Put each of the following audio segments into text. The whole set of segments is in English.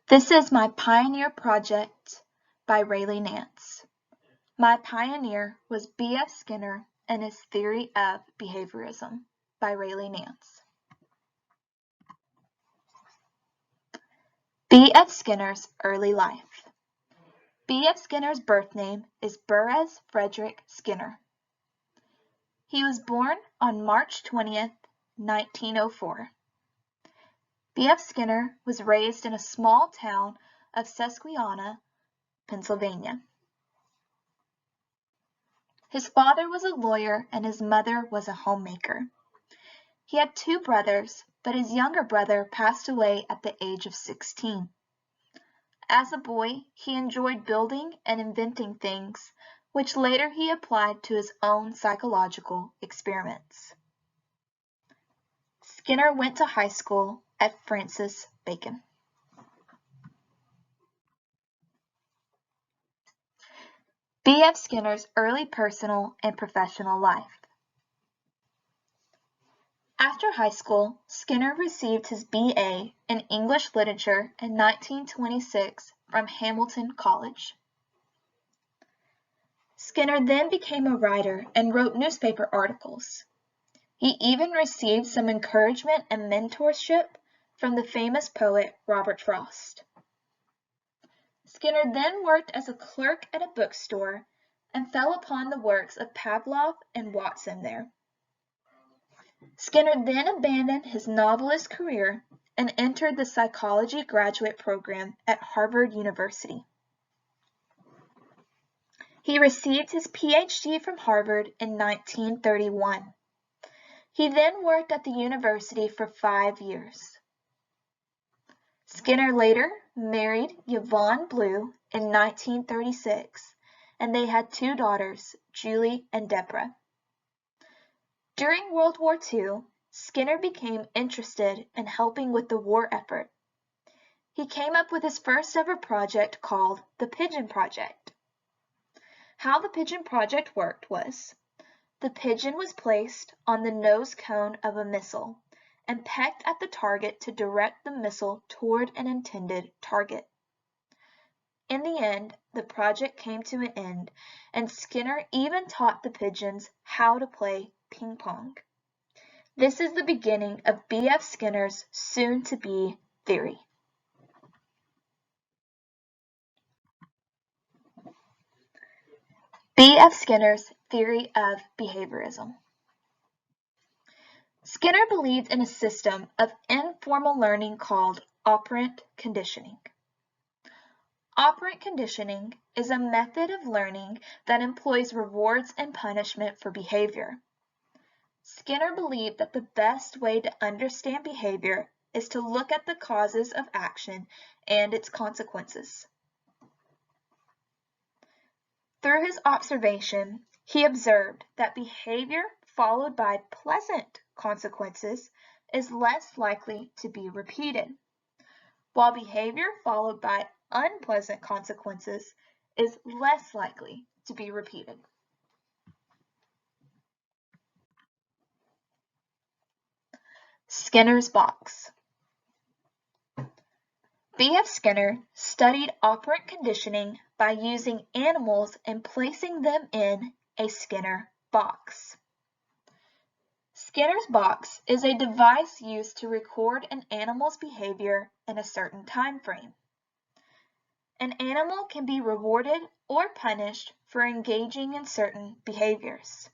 This is My Pioneer Project by Rayleigh Nance. My pioneer was B.F. Skinner and his Theory of Behaviorism by Rayleigh Nance. B.F. Skinner's early life. B.F. Skinner's birth name is Burress Frederick Skinner. He was born on March 20th, 1904. B.F. Skinner was raised in a small town of Susquehanna, Pennsylvania. His father was a lawyer and his mother was a homemaker. He had two brothers, but his younger brother passed away at the age of 16. As a boy, he enjoyed building and inventing things, which later he applied to his own psychological experiments. Skinner went to high school at Francis Bacon. B.F. Skinner's early personal and professional life. After high school, Skinner received his B.A. in English Literature in 1926 from Hamilton College. Skinner then became a writer and wrote newspaper articles. He even received some encouragement and mentorship from the famous poet Robert Frost. Skinner then worked as a clerk at a bookstore and fell upon the works of Pavlov and Watson there. Skinner then abandoned his novelist career and entered the psychology graduate program at Harvard University. He received his PhD from Harvard in 1931. He then worked at the university for 5 years. Skinner later married Yvonne Blue in 1936, and they had 2 daughters, Julie and Deborah. During World War II, Skinner became interested in helping with the war effort. He came up with his first ever project called the Pigeon Project. How the Pigeon Project worked was, the pigeon was placed on the nose cone of a missile and pecked at the target to direct the missile toward an intended target. In the end, the project came to an end, and Skinner even taught the pigeons how to play ping pong. This is the beginning of B.F. Skinner's soon-to-be theory. B.F. Skinner's theory of behaviorism. Skinner believed in a system of informal learning called operant conditioning. Operant conditioning is a method of learning that employs rewards and punishment for behavior. Skinner believed that the best way to understand behavior is to look at the causes of action and its consequences. Through his observation, he observed that behavior followed by pleasant consequences is less likely to be repeated, while behavior followed by unpleasant consequences is less likely to be repeated. Skinner's box. B.F. Skinner studied operant conditioning by using animals and placing them in a Skinner box. Skinner's box is a device used to record an animal's behavior in a certain time frame. An animal can be rewarded or punished for engaging in certain behaviors.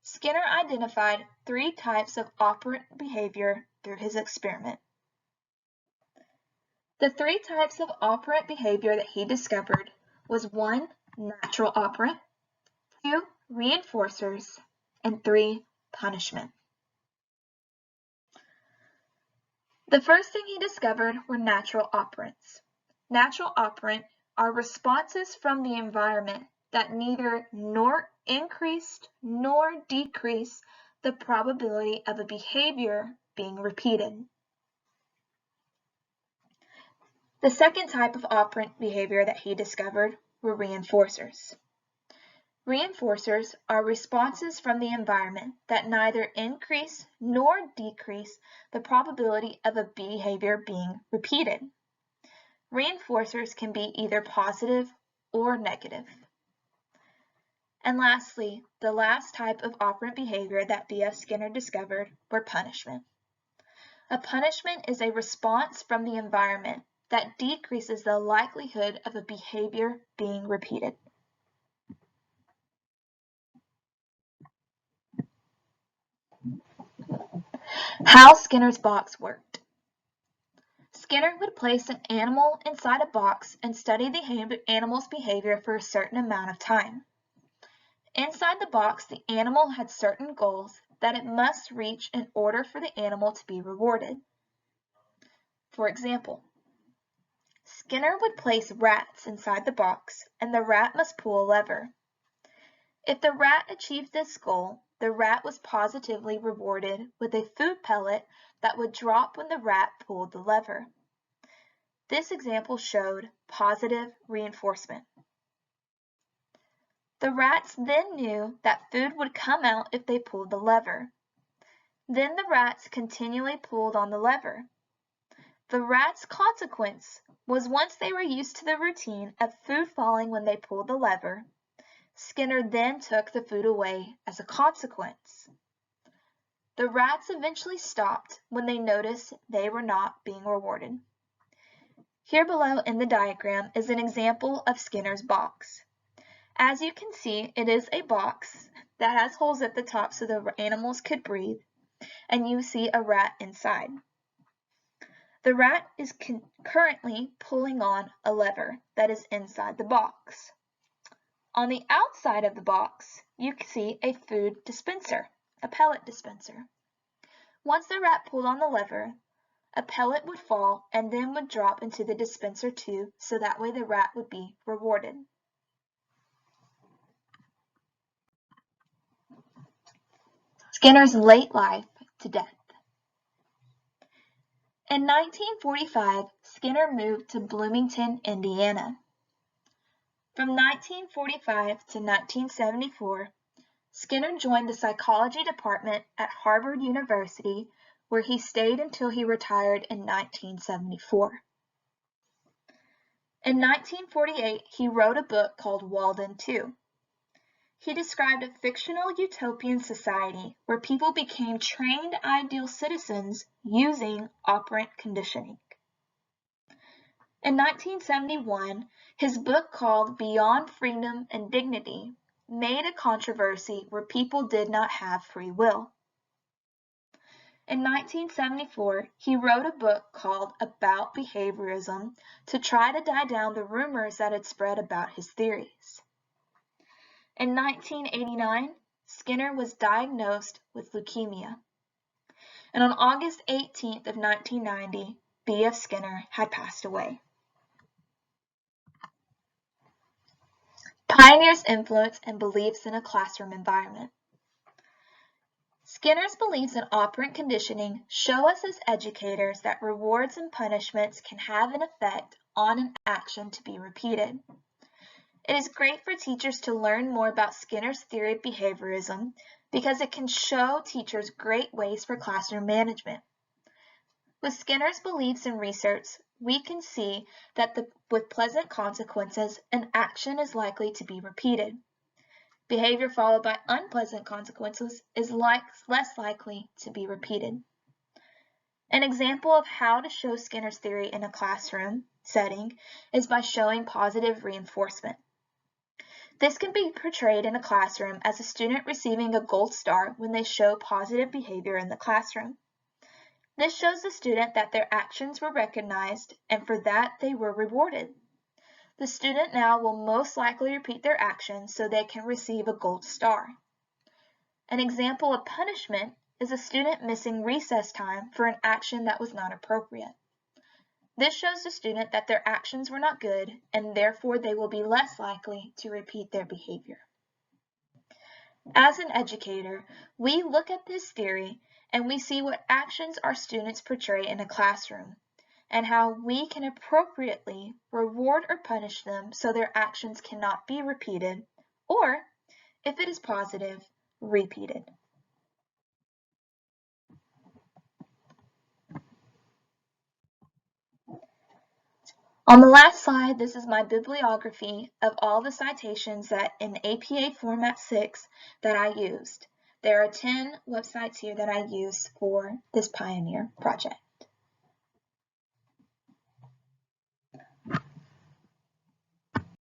Skinner identified 3 types of operant behavior through his experiment. The 3 types of operant behavior that he discovered was 1. Natural operant, 2. Reinforcers, and 3. Punishment. The first thing he discovered were natural operants. Natural operant are responses from the environment that neither nor increased nor decrease the probability of a behavior being repeated. The second type of operant behavior that he discovered were reinforcers. Reinforcers are responses from the environment that neither increase nor decrease the probability of a behavior being repeated. Reinforcers can be either positive or negative. And lastly, the last type of operant behavior that B.F. Skinner discovered were punishment. A punishment is a response from the environment that decreases the likelihood of a behavior being repeated. How Skinner's box worked. Skinner would place an animal inside a box and study the animal's behavior for a certain amount of time. Inside the box, the animal had certain goals that it must reach in order for the animal to be rewarded. For example, Skinner would place rats inside the box, and the rat must pull a lever. If the rat achieved this goal, the rat was positively rewarded with a food pellet that would drop when the rat pulled the lever. This example showed positive reinforcement. The rats then knew that food would come out if they pulled the lever. Then the rats continually pulled on the lever. The rats' consequence was once they were used to the routine of food falling when they pulled the lever, Skinner then took the food away as a consequence. The rats eventually stopped when they noticed they were not being rewarded. Here below in the diagram is an example of Skinner's box. As you can see, it is a box that has holes at the top so the animals could breathe, and you see a rat inside. The rat is currently pulling on a lever that is inside the box. On the outside of the box, you can see a food dispenser, a pellet dispenser. Once the rat pulled on the lever, a pellet would fall and then would drop into the dispenser tube, so that way the rat would be rewarded. Skinner's late life to death. In 1945, Skinner moved to Bloomington, Indiana. From 1945 to 1974, Skinner joined the psychology department at Harvard University, where he stayed until he retired in 1974. In 1948, he wrote a book called Walden 2. He described a fictional utopian society where people became trained ideal citizens using operant conditioning. In 1971, his book called Beyond Freedom and Dignity made a controversy where people did not have free will. In 1974, he wrote a book called About Behaviorism to try to die down the rumors that had spread about his theories. In 1989, Skinner was diagnosed with leukemia. And on August 18th of 1990, B.F. Skinner had passed away. Pioneers' influence and beliefs in a classroom environment. Skinner's beliefs in operant conditioning show us as educators that rewards and punishments can have an effect on an action to be repeated. It is great for teachers to learn more about Skinner's theory of behaviorism because it can show teachers great ways for classroom management. With Skinner's beliefs and research, we can see that with pleasant consequences, an action is likely to be repeated. Behavior followed by unpleasant consequences is less likely to be repeated. An example of how to show Skinner's theory in a classroom setting is by showing positive reinforcement. This can be portrayed in a classroom as a student receiving a gold star when they show positive behavior in the classroom. This shows the student that their actions were recognized and for that they were rewarded. The student now will most likely repeat their actions so they can receive a gold star. An example of punishment is a student missing recess time for an action that was not appropriate. This shows the student that their actions were not good and therefore they will be less likely to repeat their behavior. As an educator, we look at this theory and we see what actions our students portray in a classroom and how we can appropriately reward or punish them so their actions cannot be repeated, or, if it is positive, repeated. On the last slide, this is my bibliography of all the citations that in APA Format 6 that I used. There are 10 websites here that I used for this Pioneer project.